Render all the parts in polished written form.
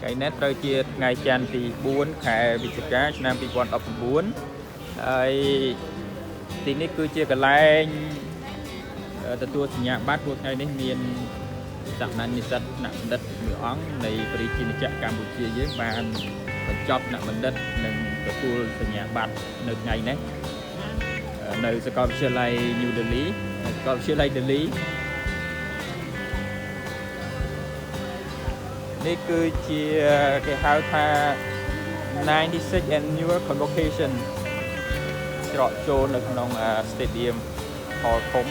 ថ្ងៃនេះត្រូវជាថ្ងៃច័ន្ទទី4ខែវិច្ឆិកាឆ្នាំ2019ហើយទីនេះគឺជាកន្លែងទទួលសញ្ញាបត្រព្រោះថ្ងៃនេះមានសាមញ្ញនិស្សិតថ្នាក់បណ្ឌិតមួយអង្គនៃព្រះរាជាណាចក្រកម្ពុជាយើងបានបញ្ចប់ថ្នាក់បណ្ឌិតនិងទទួលសញ្ញាបត្រនៅថ្ងៃនេះនៅសាកលវិទ្យាល័យ New Delhi សាកលវិទ្យាល័យ Delhi នេះគឺជាគេហៅថា 96 Annual Convocation ច្រកចូលនៅក្នុង Stadium Hall ធំ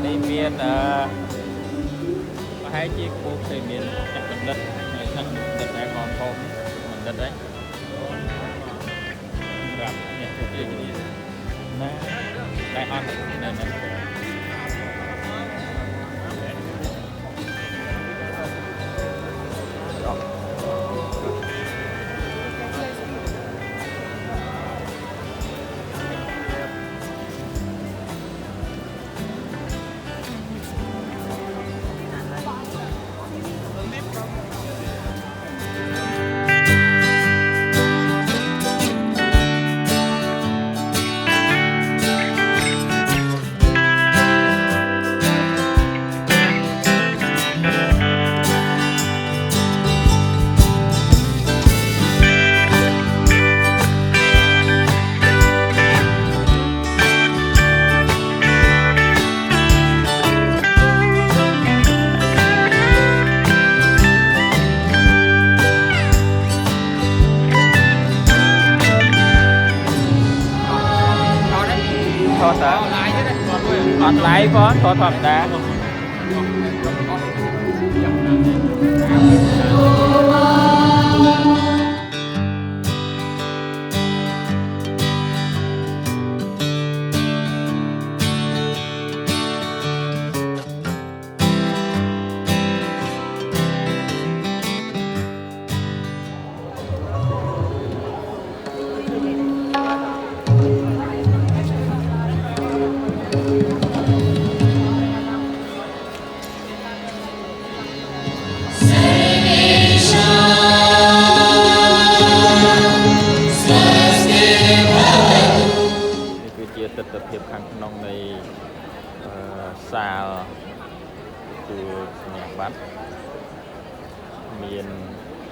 នេះមានប្រហែលជាគោលគេមានថ្នាក់បណ្ឌិតហើយថ្នាក់បណ្ឌិតដែលងំធំបណ្ឌិតហ្នឹងប្រាប់អ្នកពួកគេណាដែលអត់នៅហ្នឹងออนไลน์พอโทรธรรมดา ទស្សនវិជ្ជាខាងក្នុងនៃសាលទទួលសញ្ញាបត្រមាន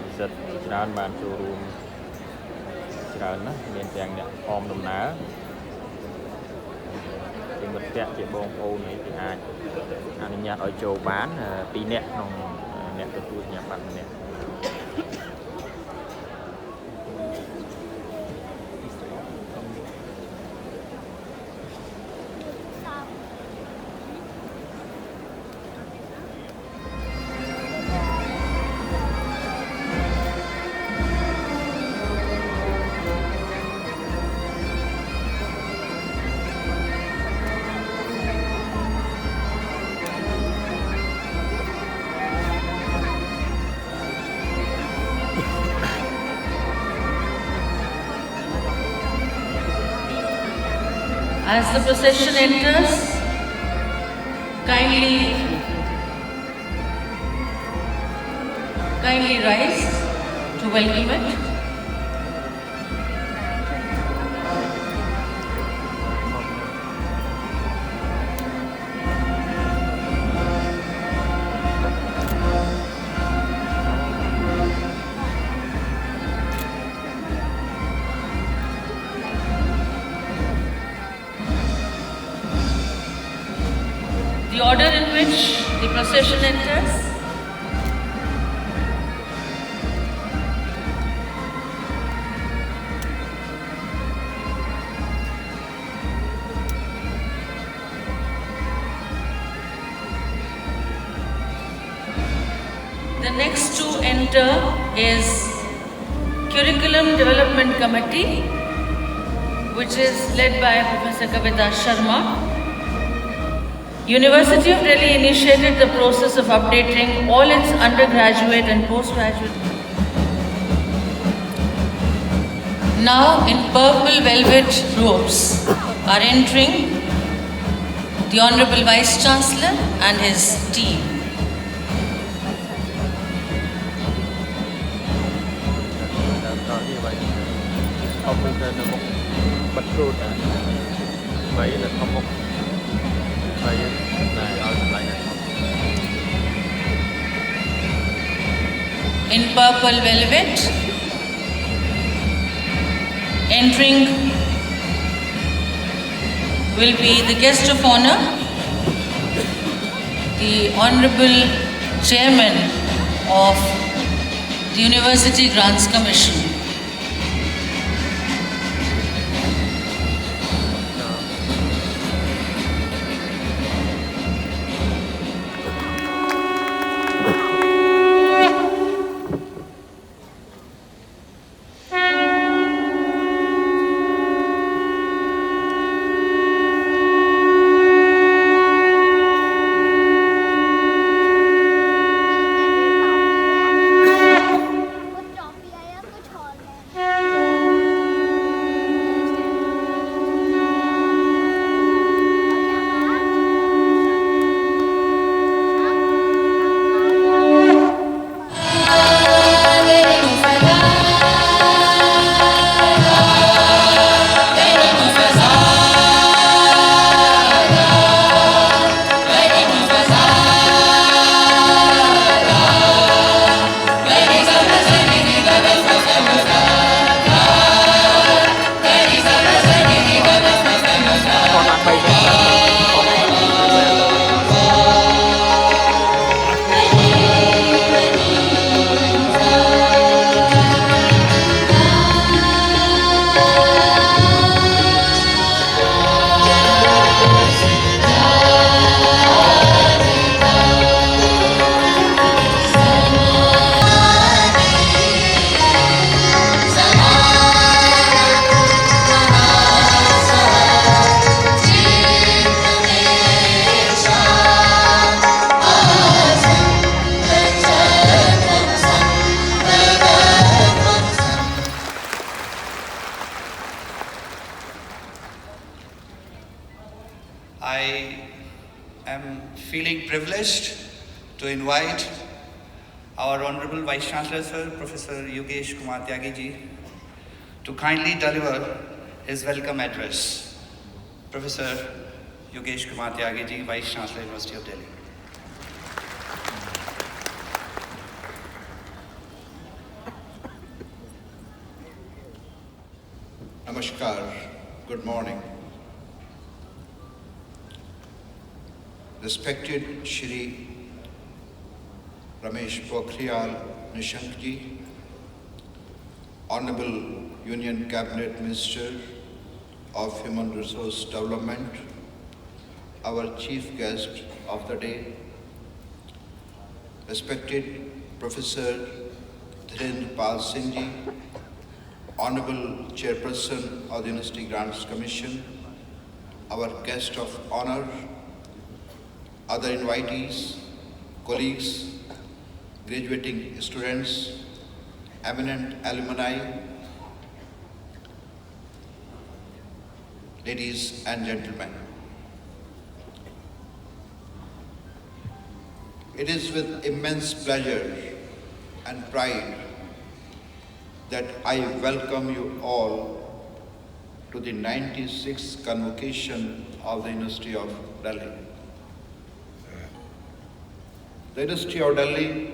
និស្សិតច្រើនបានចូលរួមច្រើនណាស់មានទាំងអ្នកអមដំណើរជាមិត្តភក្តិជាបងប្អូននេះគេអាចអនុញ្ញាតឲ្យចូលបាន2នាក់ក្នុងអ្នកទទួលសញ្ញាបត្រម្នាក់ As the procession enters, kindly rise to welcome it. The order in which the procession enters. The next to enter is Curriculum Development Committee, which is led by Professor Kavita Sharma. University of Delhi initiated the process of updating all its undergraduate and postgraduate. Now in purple velvet robes, are entering the Honorable Vice Chancellor and his team. In purple velvet, entering will be the guest of honor, the Honorable Chairman of the University Grants Commission. I am feeling privileged to invite our Honorable Vice Chancellor, Sir, Professor Yogesh Kumar Tyagi ji, to kindly deliver his welcome address. Professor Yogesh Kumar Tyagi ji, Vice Chancellor, University of Delhi. Namaskar, good morning. Respected Shri Ramesh Pokhriyal Nishank ji, Honorable Union Cabinet Minister of Human Resource Development, our chief guest of the day, respected Professor Dhirendra Pal Singh ji, Honorable Chairperson of the University Grants Commission, our guest of honor, other invitees, colleagues, graduating students, eminent alumni, ladies and gentlemen. It is with immense pleasure and pride that I welcome you all to the 96th Convocation of the University of Delhi. The University of Delhi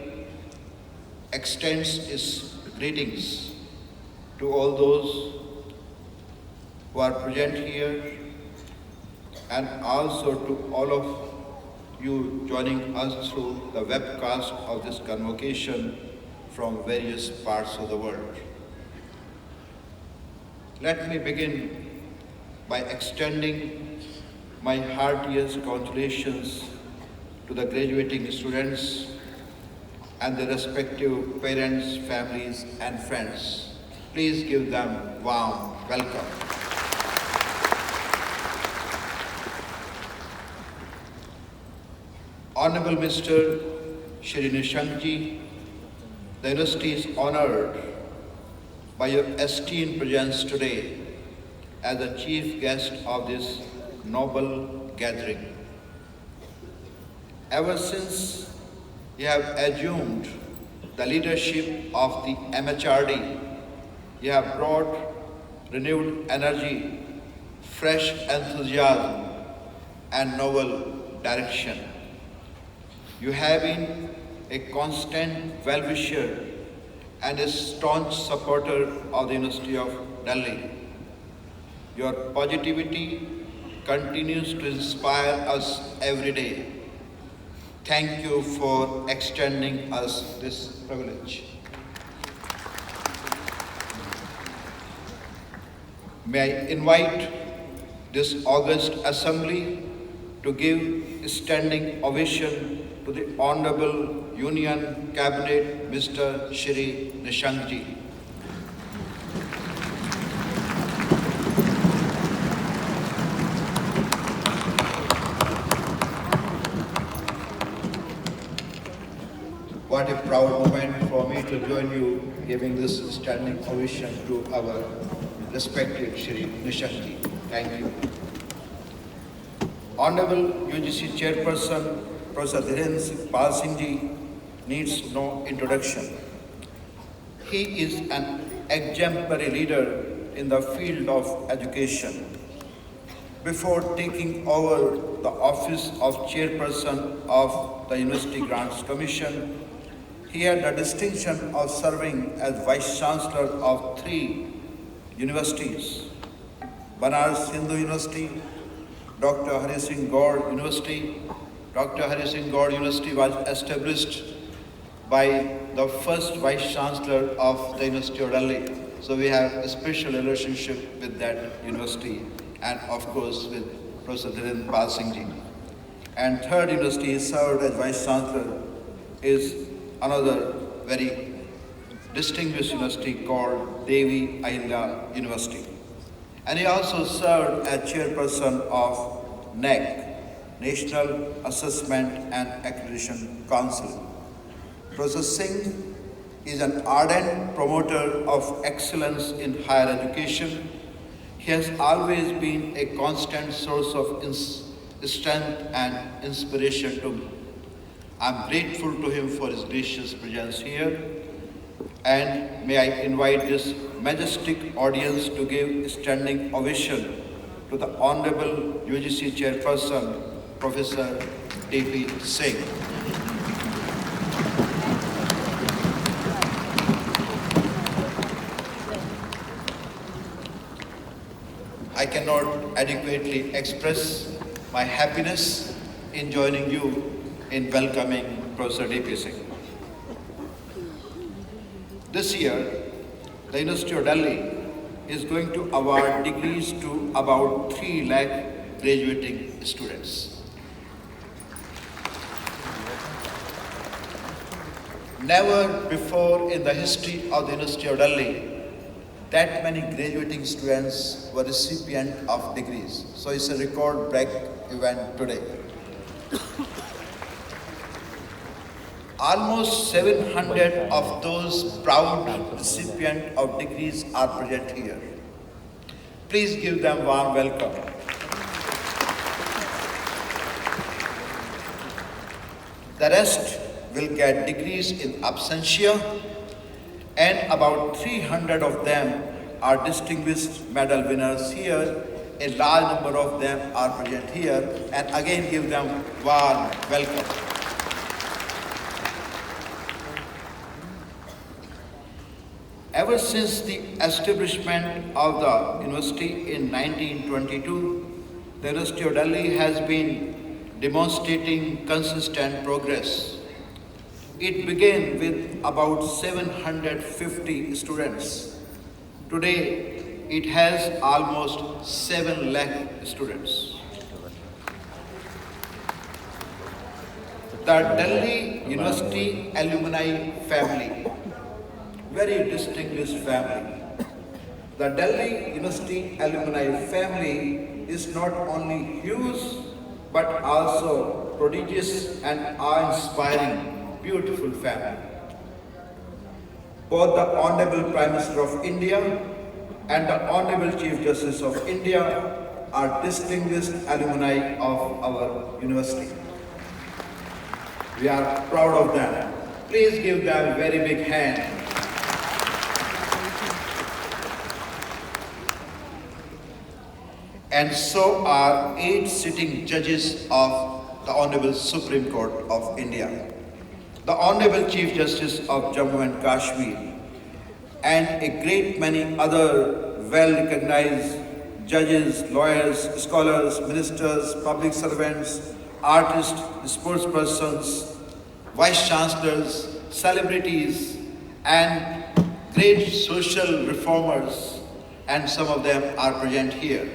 extends its greetings to all those who are present here and also to all of you joining us through the webcast of this convocation from various parts of the world. Let me begin by extending my heartiest congratulations to the graduating students and their respective parents, families, and friends. Please give them warm welcome. Honorable Mr. Shri Nishank ji, the University is honored by your esteemed presence today as the chief guest of this noble gathering. Ever since you have assumed the leadership of the HRD, you have brought renewed energy, fresh enthusiasm, and novel direction. You have been a constant well-wisher and a staunch supporter of the University of Delhi. Your positivity continues to inspire us every day. Thank you for extending us this privilege. May I invite this august assembly to give a standing ovation to the Honorable Union Cabinet Mr. Shri Nishankji. What a proud moment for me to join you giving this standing ovation to our respected Shri Nishankji. Thank you. Honorable UGC Chairperson Professor Dhiren Pal Singh Ji needs no introduction. He is an exemplary leader in the field of education. Before taking over the office of Chairperson of the University Grants Commission, he had the distinction of serving as Vice Chancellor of 3 universities: Banaras Hindu University, Dr. Hari Singh Gaur University. Dr. Hari Singh Gaur University was established by the first Vice Chancellor of the University of Delhi. So we have a special relationship with that university and of course with Professor Dhiren Pal Singh Ji. And third university he served as Vice Chancellor is another very distinguished university called Devi Ahilya University. And he also served as chairperson of NAC, National Assessment and Accreditation Council. Professor Singh is an ardent promoter of excellence in higher education. He has always been a constant source of strength and inspiration to me. I'm grateful to him for his gracious presence here, and may I invite this majestic audience to give a standing ovation to the Honorable UGC Chairperson, Professor D.P. Singh. I cannot adequately express my happiness in joining you in welcoming Professor D.P. Singh. This year, the University of Delhi is going to award degrees to about 3 lakh graduating students. Never before in the history of the University of Delhi that many graduating students were recipients of degrees. So it's a record-break event today. Almost 700 of those proud recipients of degrees are present here. Please give them warm welcome. The rest will get degrees in absentia, and about 300 of them are distinguished medal winners here. A large number of them are present here, and again give them warm welcome. Ever since the establishment of the university in 1922, the University of Delhi has been demonstrating consistent progress. It began with about 750 students. Today, it has almost 7 lakh students. The Delhi University alumni family, very distinguished family. The Delhi University alumni family is not only huge, but also prodigious and awe-inspiring, beautiful family. Both the Honorable Prime Minister of India and the Honorable Chief Justice of India are distinguished alumni of our university. We are proud of them. Please give them a very big hand. And so are 8 sitting judges of the Honorable Supreme Court of India, the Honorable Chief Justice of Jammu and Kashmir, and a great many other well-recognized judges, lawyers, scholars, ministers, public servants, artists, sportspersons, vice-chancellors, celebrities, and great social reformers, and some of them are present here.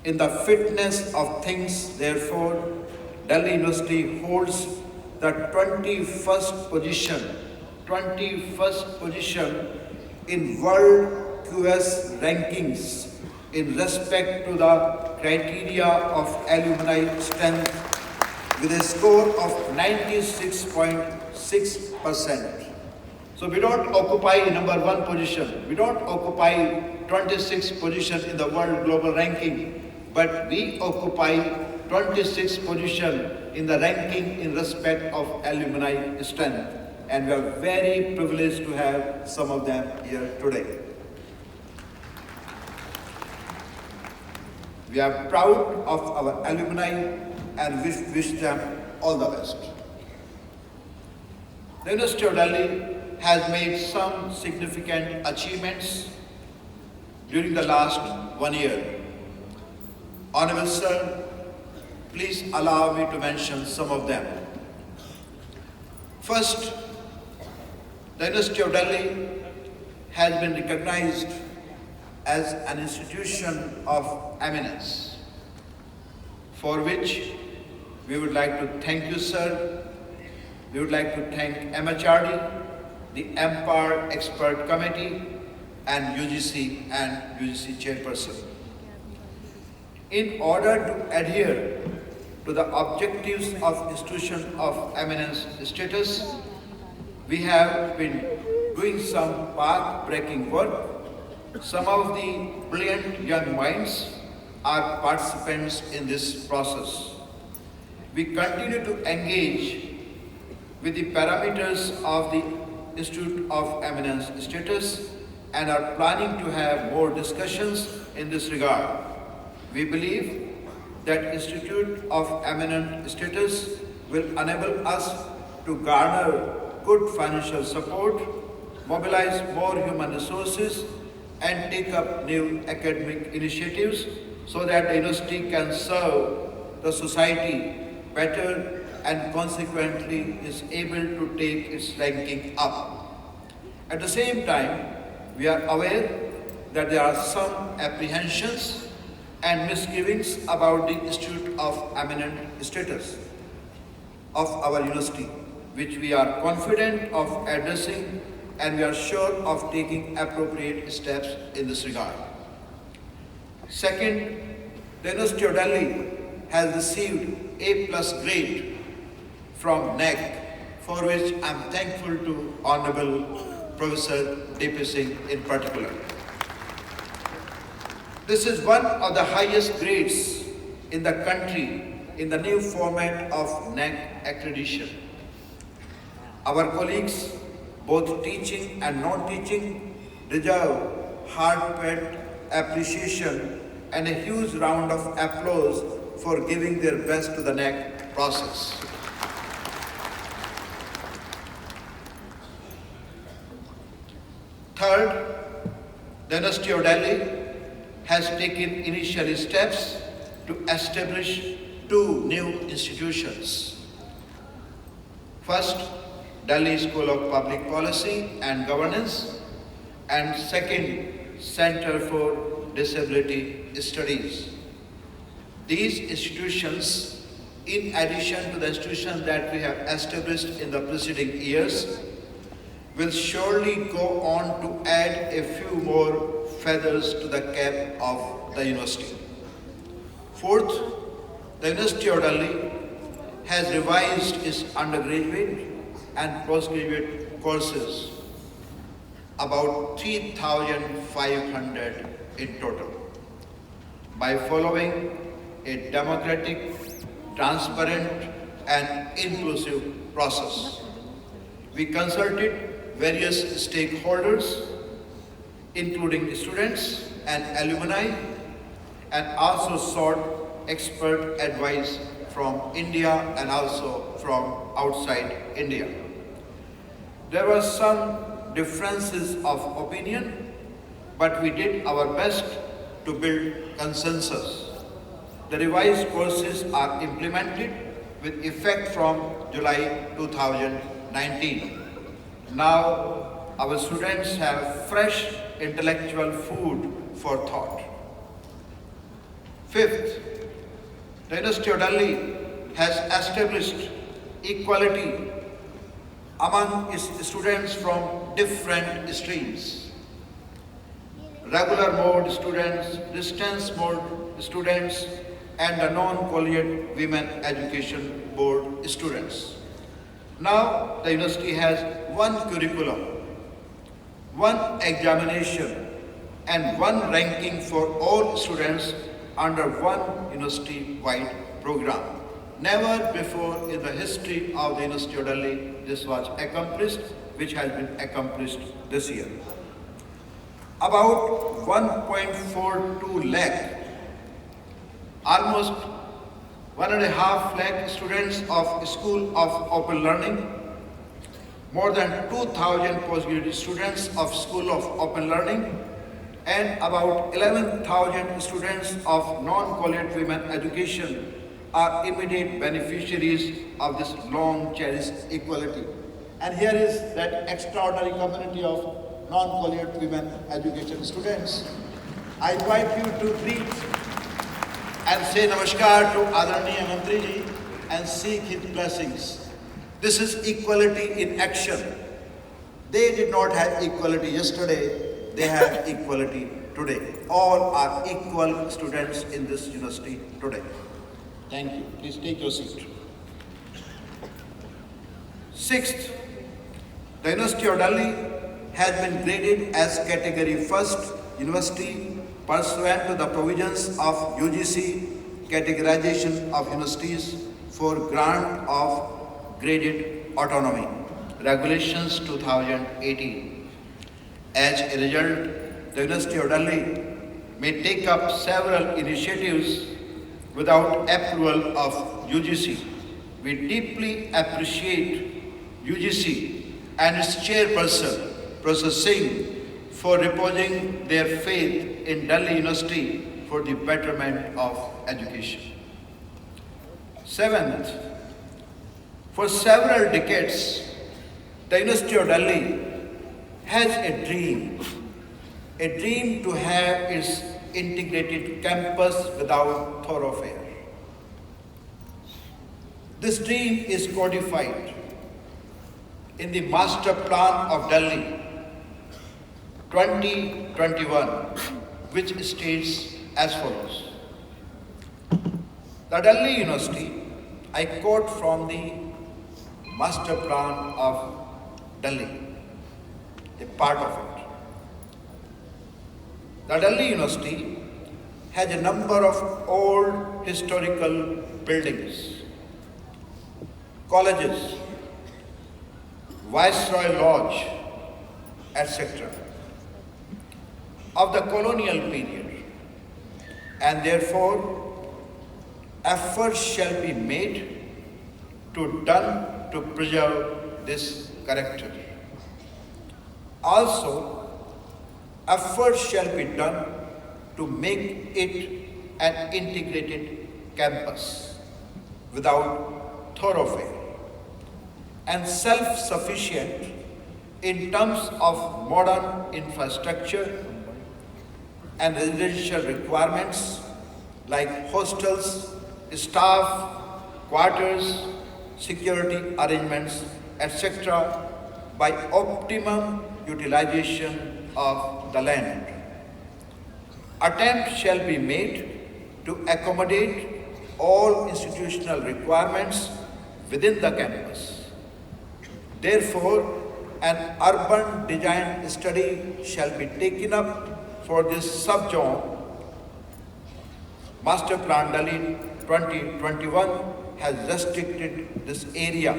In the fitness of things, therefore, Delhi University holds the 21st position in World QS rankings in respect to the criteria of alumni strength with a score of 96.6%. So we don't occupy number 1 position, we don't occupy 26th position in the world global ranking, but we occupy 26th position in the ranking in respect of alumni strength. And we are very privileged to have some of them here today. We are proud of our alumni and wish them all the best. The University of Delhi has made some significant achievements during the last 1 year. Honorable Sir, please allow me to mention some of them. First, the University of Delhi has been recognized as an institution of eminence, for which we would like to thank you, sir. We would like to thank HRD, the Empire Expert Committee, and UGC Chairperson. In order to adhere to the objectives of institution of eminence status, we have been doing some path-breaking work. Some of the brilliant young minds are participants in this process. We continue to engage with the parameters of the Institute of Eminence status and are planning to have more discussions in this regard. We believe that Institute of Eminent status will enable us to garner good financial support, mobilize more human resources, and take up new academic initiatives so that the university can serve the society better and consequently is able to take its ranking up. At the same time, we are aware that there are some apprehensions and misgivings about the Institute of Eminent status of our university, which we are confident of addressing, and we are sure of taking appropriate steps in this regard. Second, the University of Delhi has received A+ grade from NEC, for which I am thankful to Honorable Professor D.P. Singh in particular. This is one of the highest grades in the country in the new format of NEC accreditation. Our colleagues, both teaching and non-teaching, deserve heartfelt appreciation and a huge round of applause for giving their best to the NEC process. Third, the University of Delhi has taken initial steps to establish 2 new institutions. First, Delhi School of Public Policy and Governance, and second, Center for Disability Studies. These institutions, in addition to the institutions that we have established in the preceding years, will surely go on to add a few more feathers to the cap of the university. Fourth, the University of Delhi has revised its undergraduate and postgraduate courses. about 3,500 in total. By following a democratic, transparent and inclusive process. We consulted various stakeholders, including students and alumni, and also sought expert advice from India and also from outside India. There were some differences of opinion, but we did our best to build consensus. The revised courses are implemented with effect from July 2019. Now, our students have fresh intellectual food for thought. Fifth, the University of Delhi has established equality among its students from different streams. Regular mode students, distance mode students, and the non-collegiate women education board students. Now the university has one curriculum, one examination, and one ranking for all students under one university-wide program. Never before in the history of the University of Delhi this was accomplished, which has been accomplished this year. About 1.42 lakh, almost 1.5 lakh students of School of Open Learning, more than 2,000 postgraduate students of School of Open Learning, and about 11,000 students of non-collegiate women education are immediate beneficiaries of this long cherished equality. And here is that extraordinary community of non-collegiate women education students. I invite you to greet and say namaskar to Adaraniya Mantri ji and seek his blessings. This is equality in action. They did not have equality yesterday, they have equality today. All are equal students in this university today. Thank you. Please take your seat. Sixth, the University of Delhi has been graded as Category 1st University pursuant to the provisions of UGC categorization of universities for grant of graded autonomy, Regulations 2018. As a result, the University of Delhi may take up several initiatives without approval of UGC. We deeply appreciate UGC and its chairperson, Professor Singh, for reposing their faith in Delhi University for the betterment of education. Seventh, for several decades, the University of Delhi has a dream to have its integrated campus without thoroughfare. This dream is codified in the Master Plan of Delhi 2021, which states as follows. The Delhi University, I quote from the Master Plan of Delhi, a part of it. The Delhi University has a number of old historical buildings, colleges, Viceroy Lodge, etc. of the colonial period, and therefore efforts shall be made to preserve this character. Also, efforts shall be done to make it an integrated campus without thoroughfare and self-sufficient in terms of modern infrastructure and residential requirements like hostels, staff, quarters, security arrangements, etc. by optimum utilization of the land. Attempts shall be made to accommodate all institutional requirements within the campus. Therefore, An urban design study shall be taken up for this subgenre. Master Plan Delhi 2021 has restricted this area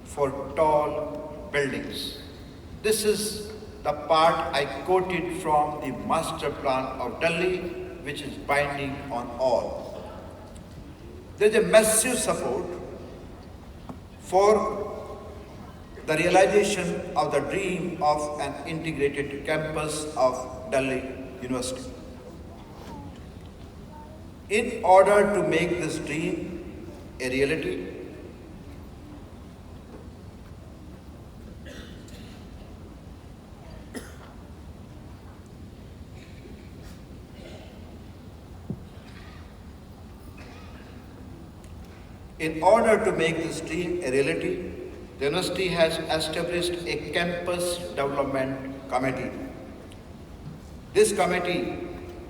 for tall buildings. This is the part I quoted from the Master Plan of Delhi, which is binding on all. There is a massive support for the realization of the dream of an integrated campus of Delhi University. In order to make this dream a reality, the university has established a campus development committee. This committee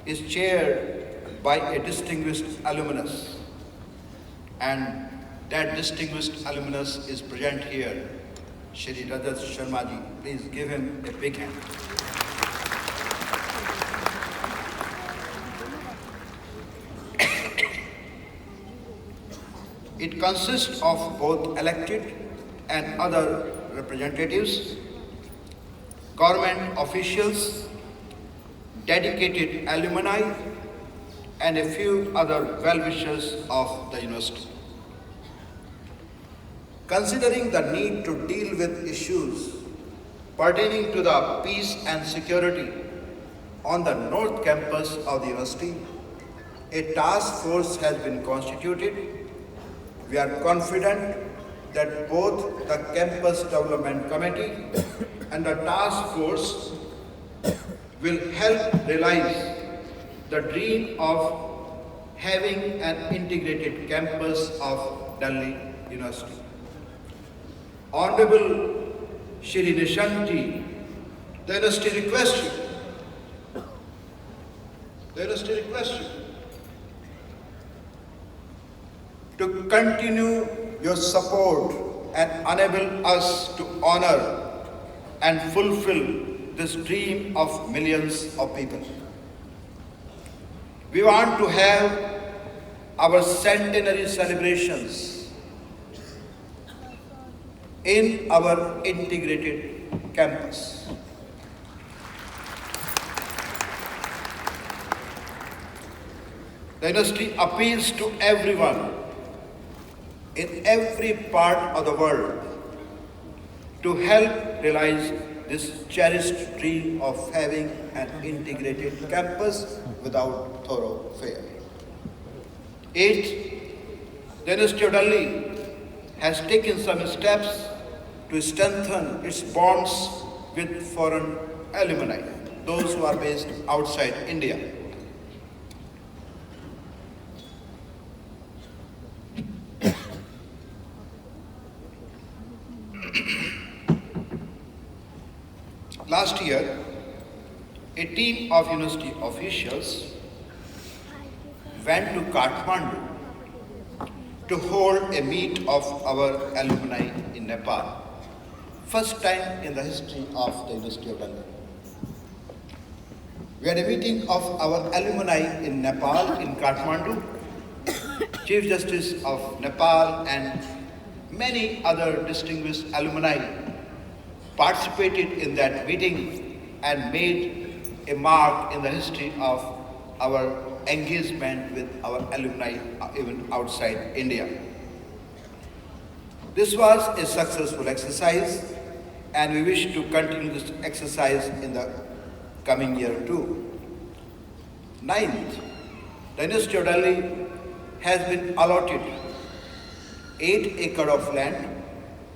is chaired by a distinguished alumnus, and that distinguished alumnus is present here, Shri Rajat Sharma ji. Please give him a big hand. It consists of both elected and other representatives, government officials, dedicated alumni, and a few other well-wishers of the university. Considering the need to deal with issues pertaining to the peace and security on the North Campus of the university, a task force has been constituted. We are confident that both the Campus Development Committee and the task force will help realize the dream of having an integrated campus of Delhi University. Honorable Shri Nishanti, the university requests you to continue your support and enable us to honor and fulfill this dream of millions of people. We want to have our centenary celebrations in our integrated campus. The university appeals to everyone in every part of the world to help realize this cherished dream of having an integrated campus without thoroughfare. 8. The University of Delhi has taken some steps to strengthen its bonds with foreign alumni, those who are based outside India. Last year, a team of university officials went to Kathmandu to hold a meet of our alumni in Nepal. First time in the history of the University of Delhi. We had a meeting of our alumni in Nepal, in Kathmandu. Chief Justice of Nepal and many other distinguished alumni participated in that meeting and made a mark in the history of our engagement with our alumni even outside India. This was a successful exercise and we wish to continue this exercise in the coming year too. 9th, the University of Delhi has been allotted 8 acres of land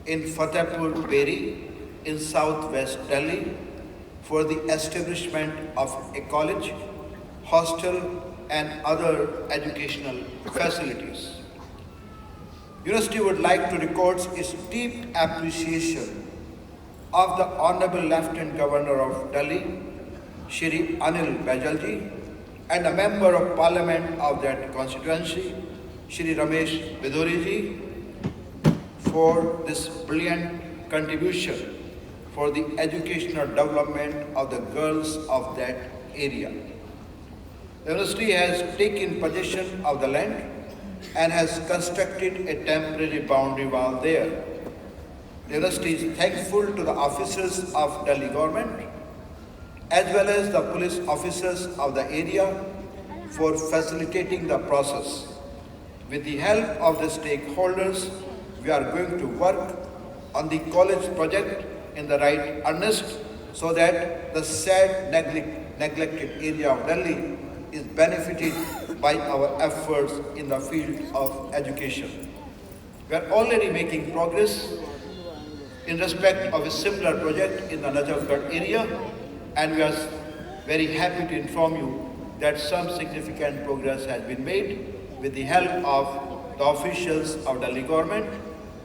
in Fatehpur Beri in southwest Delhi for the establishment of a college, hostel and other educational facilities. University would like to record its deep appreciation of the Honorable Lieutenant Governor of Delhi, Shri Anil Baijalji, and a Member of Parliament of that constituency, Shri Ramesh Pokhriyal, for this brilliant contribution for the educational development of the girls of that area. The university has taken possession of the land and has constructed a temporary boundary wall there. The university is thankful to the officers of Delhi government as well as the police officers of the area for facilitating the process. With the help of the stakeholders, we are going to work on the college project in the right earnest so that the sad neglected area of Delhi is benefited by our efforts in the field of education. We are already making progress in respect of a similar project in the Najafgarh area, and we are very happy to inform you that some significant progress has been made with the help of the officials of Delhi government,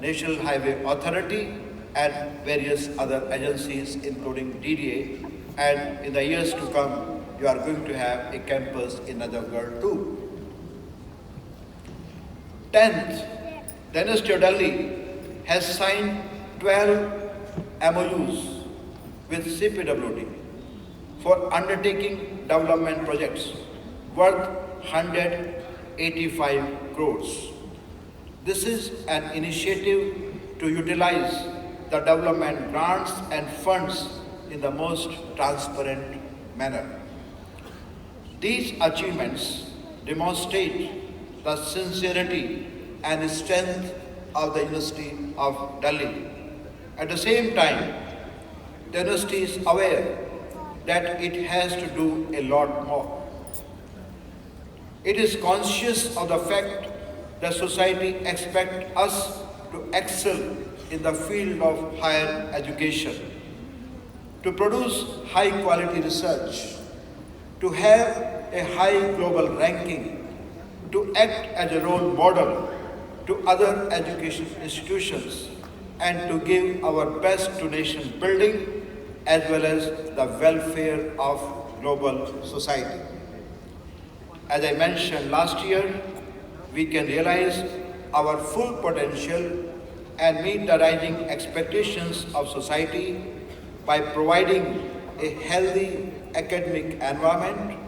National Highway Authority, and various other agencies including DDA, and in the years to come you are going to have a campus in Najafgarh too. 10th, the University of Delhi has signed 12 MOUs with CPWD for undertaking development projects worth 185 crores. This is an initiative to utilize the development grants and funds in the most transparent manner. These achievements demonstrate the sincerity and strength of the University of Delhi. At the same time, the university is aware that it has to do a lot more. It is conscious of the fact that society expects us to excel in the field of higher education, to produce high quality research, to have a high global ranking, to act as a role model to other education institutions, and to give our best to nation building as well as the welfare of global society. As I mentioned last year, we can realize our full potential and meet the rising expectations of society by providing a healthy academic environment,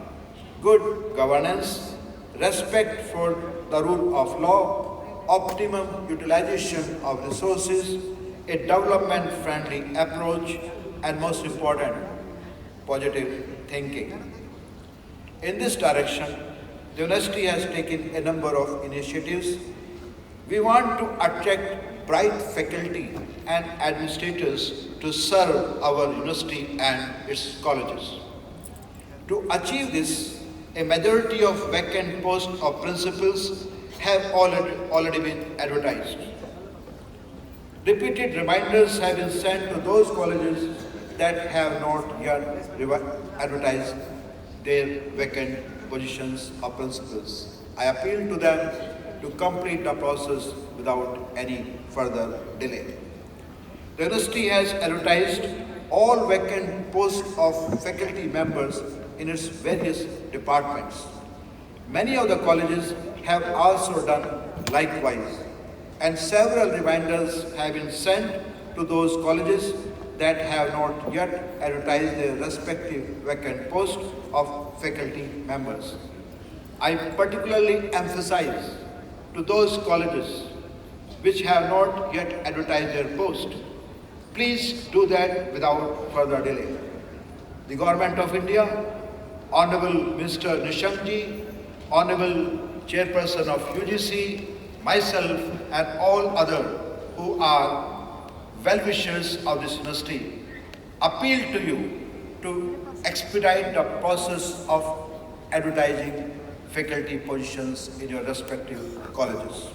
good governance, respect for the rule of law, optimum utilization of resources, a development-friendly approach, and most important, positive thinking. In this direction, the university has taken a number of initiatives. We want to attract bright faculty and administrators to serve our university and its colleges. To achieve this, a majority of vacant posts of principals have already been advertised. Repeated reminders have been sent to those colleges that have not yet advertised their vacant positions of principals. I appeal to them to complete the process without any further delay. The university has advertised all vacant posts of faculty members in its various departments. Many of the colleges have also done likewise, and several reminders have been sent to those colleges that have not yet advertised their respective vacant posts of faculty members. I particularly emphasize to those colleges which have not yet advertised their post, please do that without further delay. The Government of India, Honorable Minister Nishankji, Honorable Chairperson of UGC, myself and all others who are well-wishers of this university appeal to you to expedite the process of advertising faculty positions in your respective colleges.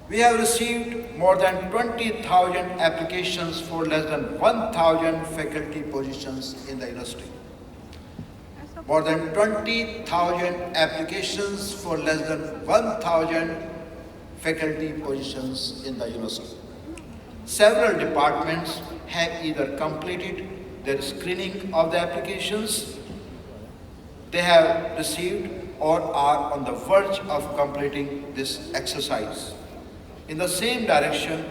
We have received more than 20,000 applications for less than 1,000 faculty positions in the university. More than 20,000 applications for less than 1,000 faculty positions in the university. Several departments have either completed their screening of the applications they have received or are on the verge of completing this exercise. In the same direction,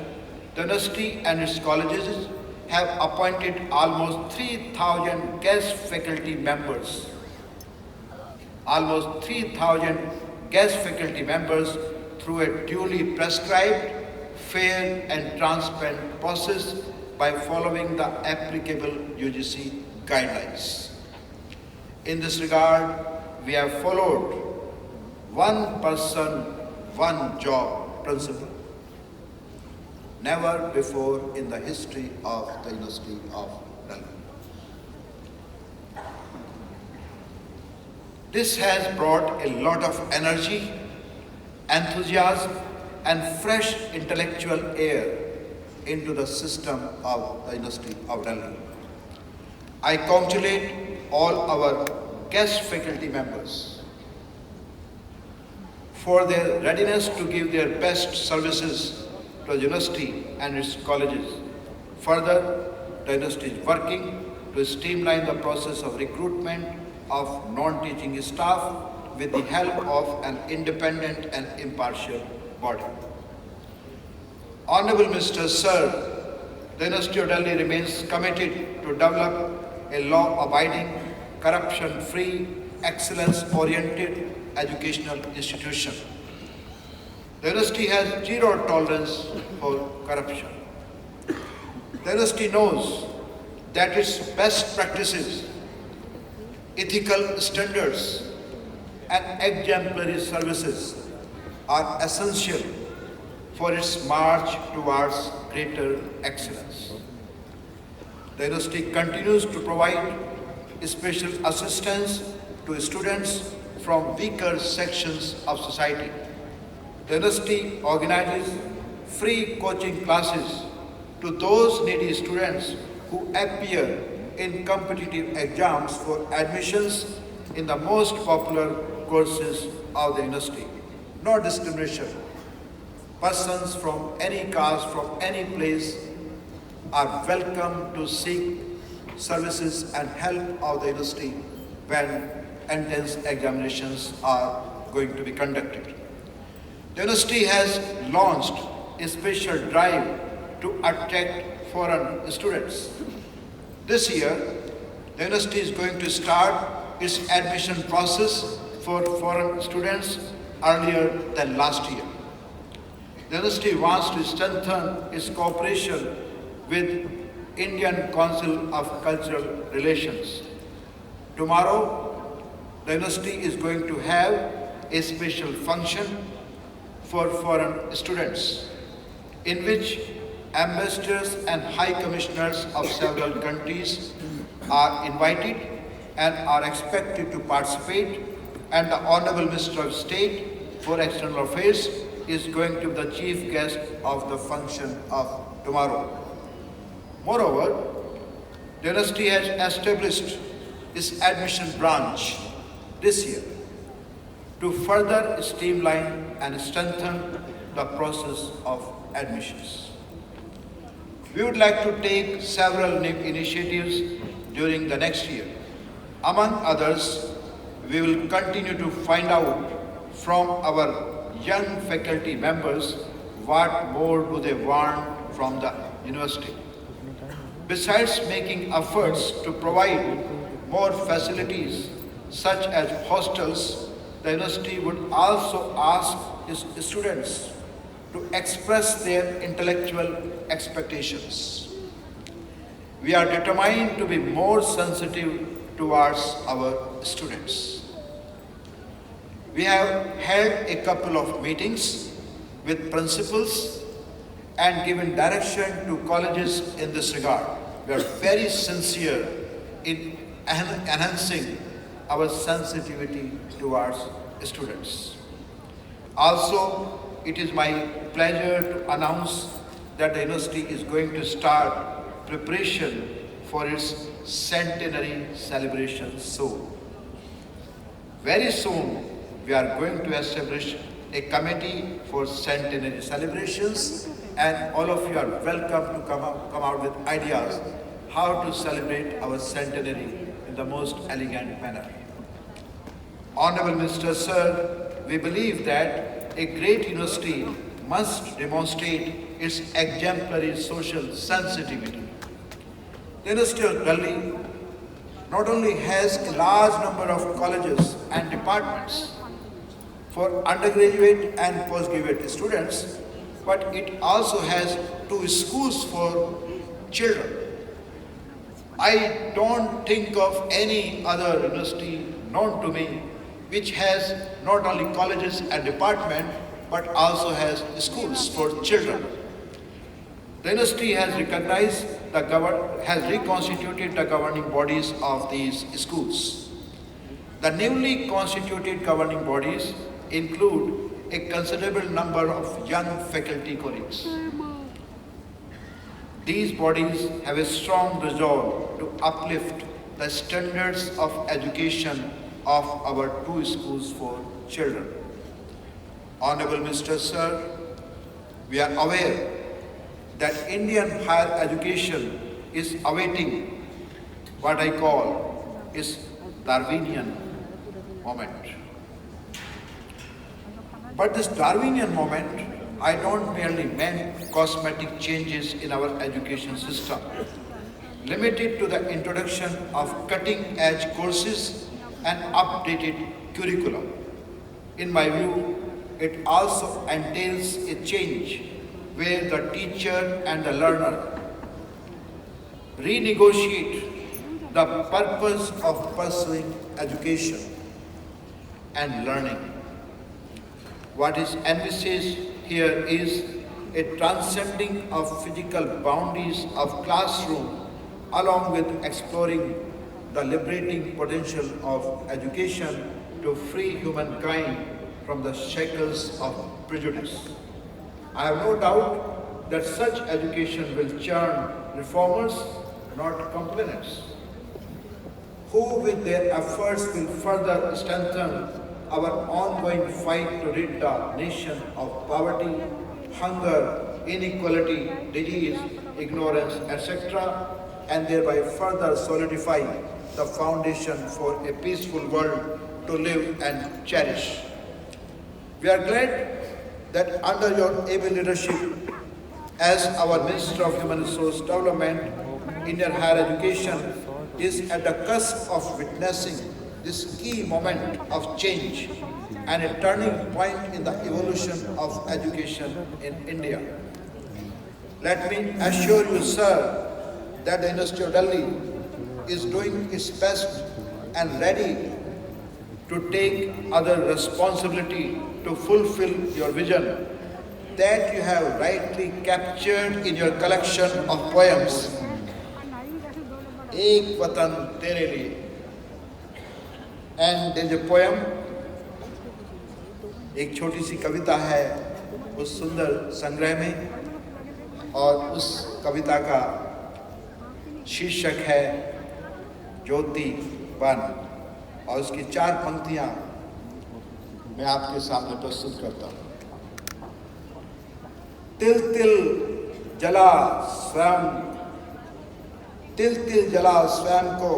the university and its colleges have appointed almost 3,000 guest faculty members. Almost 3,000 guest faculty members through a duly prescribed, fair and transparent process by following the applicable UGC guidelines. In this regard, we have followed one person, one job principle. Never before in the history of the University of Delhi. This has brought a lot of energy, enthusiasm, and fresh intellectual air into the system of the University of Delhi. I congratulate all our guest faculty members for their readiness to give their best services to the university and its colleges. Further, the university is working to streamline the process of recruitment of non-teaching staff with the help of an independent and impartial body. Honorable Mr. Sir, the University of Delhi remains committed to develop a law-abiding, corruption-free, excellence-oriented educational institution. The university has zero tolerance for corruption. The university knows that its best practices, ethical standards, and exemplary services are essential for its march towards greater excellence. The university continues to provide special assistance to students from weaker sections of society. The university organizes free coaching classes to those needy students who appear in competitive exams for admissions in the most popular courses of the university. No discrimination. Persons from any caste, from any place are welcome to seek services and help of the university when entrance examinations are going to be conducted. The university has launched a special drive to attract foreign students. This year, the university is going to start its admission process for foreign students earlier than last year. The university wants to strengthen its cooperation with Indian Council of Cultural Relations. Tomorrow, the university is going to have a special function for foreign students, in which ambassadors and high commissioners of several countries are invited and are expected to participate, and the Honorable Minister of State for External Affairs is going to be the chief guest of the function of tomorrow. Moreover, the university has established its admission branch this year to further streamline and strengthen the process of admissions. We would like to take several new initiatives during the next year. Among others, we will continue to find out from our young faculty members what more do they want from the university. Besides making efforts to provide more facilities such as hostels, the university would also ask its students to express their intellectual expectations. We are determined to be more sensitive towards our students. We have held a couple of meetings with principals and given direction to colleges in this regard. We are very sincere in enhancing our sensitivity towards students. Also, it is my pleasure to announce that the university is going to start preparation for its centenary celebration soon. Very soon, we are going to establish a committee for centenary celebrations, and all of you are welcome to come out with ideas how to celebrate our centenary in the most elegant manner. Honorable Minister, Sir, we believe that a great university must demonstrate its exemplary social sensitivity. The University of Delhi not only has a large number of colleges and departments for undergraduate and postgraduate students, but it also has 2 schools for children. I don't think of any other university known to me which has not only colleges and departments but also has schools for children. The university has reconstituted the governing bodies of these schools. The newly constituted governing bodies include a considerable number of young faculty colleagues. These bodies have a strong resolve to uplift the standards of education of our 2 schools for children. Honorable Minister Sir, we are aware that Indian higher education is awaiting what I call is Darwinian moment. But this Darwinian moment, I don't merely mean cosmetic changes in our education system, limited to the introduction of cutting-edge courses and updated curriculum. In my view, it also entails a change where the teacher and the learner renegotiate the purpose of pursuing education and learning. What is envisaged here is a transcending of physical boundaries of classroom along with exploring the liberating potential of education to free humankind from the shackles of prejudice. I have no doubt that such education will churn reformers, not complainants, who with their efforts will further strengthen our ongoing fight to rid the nation of poverty, hunger, inequality, disease, ignorance, etc., and thereby further solidify the foundation for a peaceful world to live and cherish. We are glad that under your able leadership as our Minister of Human Resource Development, Indian higher education is at the cusp of witnessing this key moment of change and a turning point in the evolution of education in India. Let me assure you, sir, that the University of Delhi is doing its best and ready to take other responsibility to fulfill your vision that you have rightly captured in your collection of poems. Ek Watan Tere Liye. And there is a poem, एक छोटी सी कविता है उस सुंदर संग्रह में, और उस कविता का शीर्षक है ज्योति बन, और उसकी 4 पंक्तियां मैं आपके सामने प्रस्तुत करता हूं। तिल तिल जला स्वयं, तिल तिल जला स्वयं को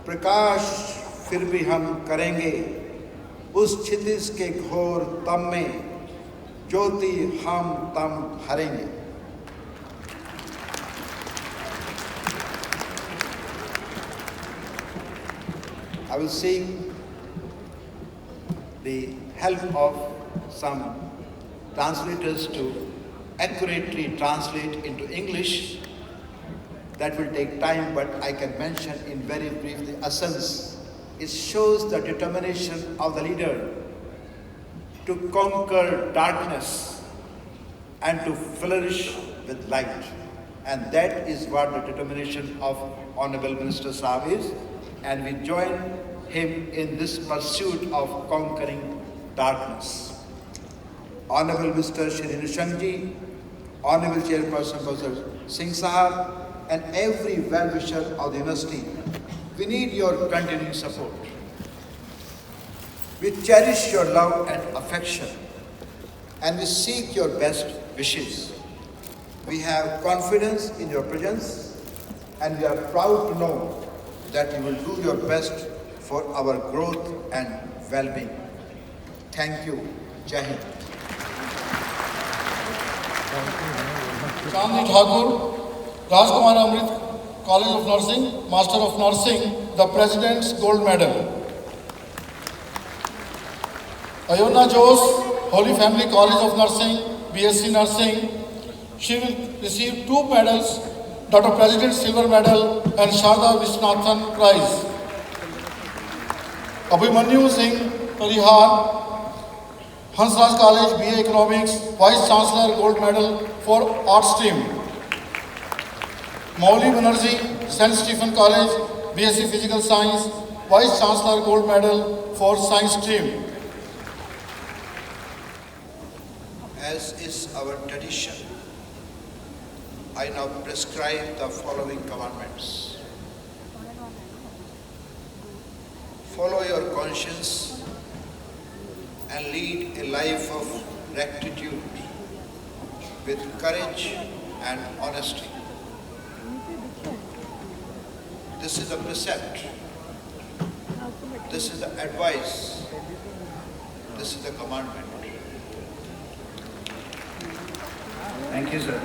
प्रकाश फिर भी हम करेंगे, उस क्षितिज के घोर तम में ज्योति हम तम हरेंगे। I will seek the help of some translators to accurately translate into English. That will take time, but I can mention in very brief the essence. It shows the determination of the leader to conquer darkness and to flourish with light. And that is what the determination of Honorable Minister Saab is. And we join him in this pursuit of conquering darkness. Honorable Mr. Shri Nishangji, Honorable Chairperson Professor Singh Sahab, and every well-wisher of the university, we need your continuing support. We cherish your love and affection, and we seek your best wishes. We have confidence in your presence, and we are proud to know that you will do your best for our growth and well-being. Thank you. Jai Hind. Chandni Thakur, Rajkumar Amrit, College of Nursing, Master of Nursing, the President's Gold Medal. Ayona Jose, Holy Family College of Nursing, BSc Nursing. She will receive 2 medals, Dr. President's Silver Medal and Sharda Viswanathan Prize. Abhimanyu Singh Parihar, Hansraj College, BA Economics, Vice Chancellor Gold Medal for Art Stream. Mauli Banerjee, St. Stephen College, BSc Physical Science, Vice Chancellor Gold Medal for Science Stream. As is our tradition, I now prescribe the following commandments. Follow your conscience and lead a life of rectitude with courage and honesty. This is the precept. This is the advice. This is the commandment. Thank you, sir.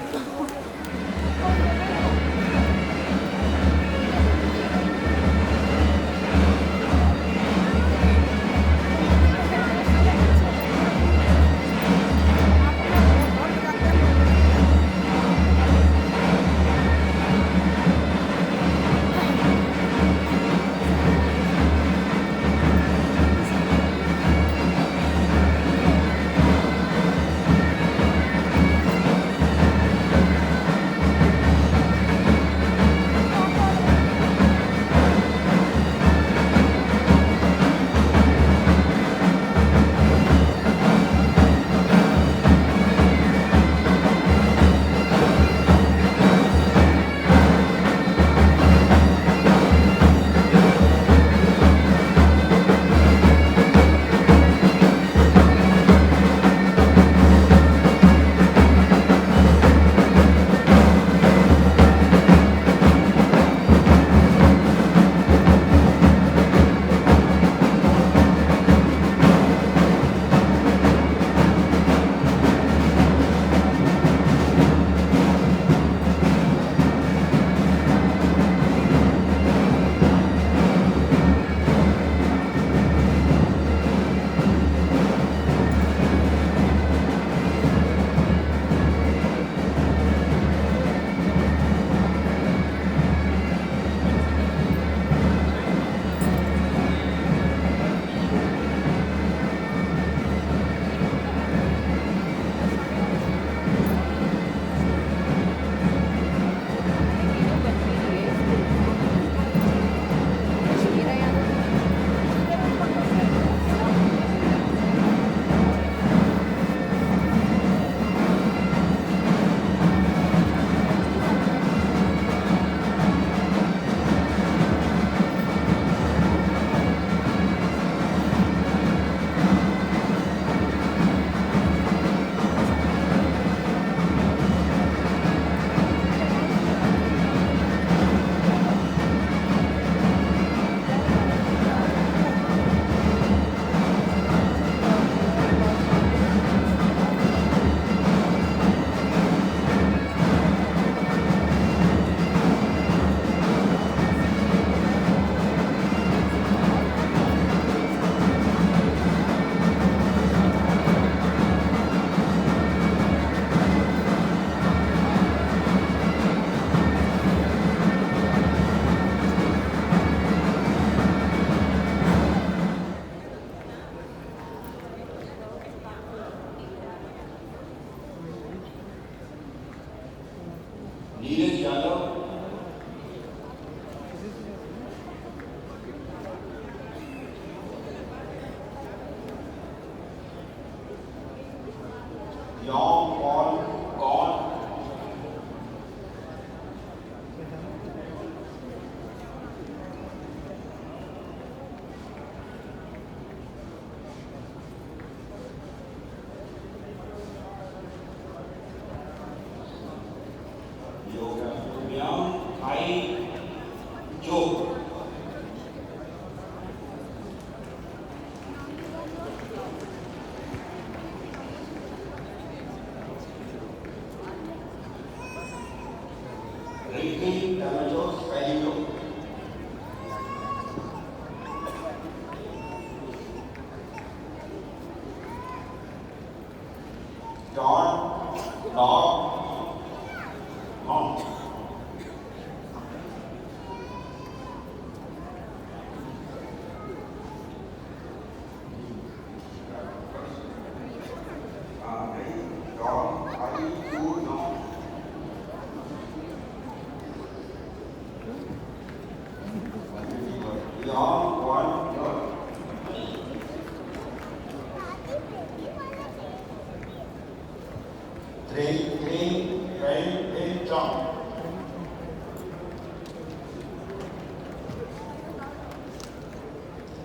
Rain John.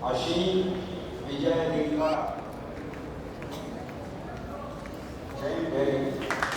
Ashim Vijay Rekha. Jai Bhai.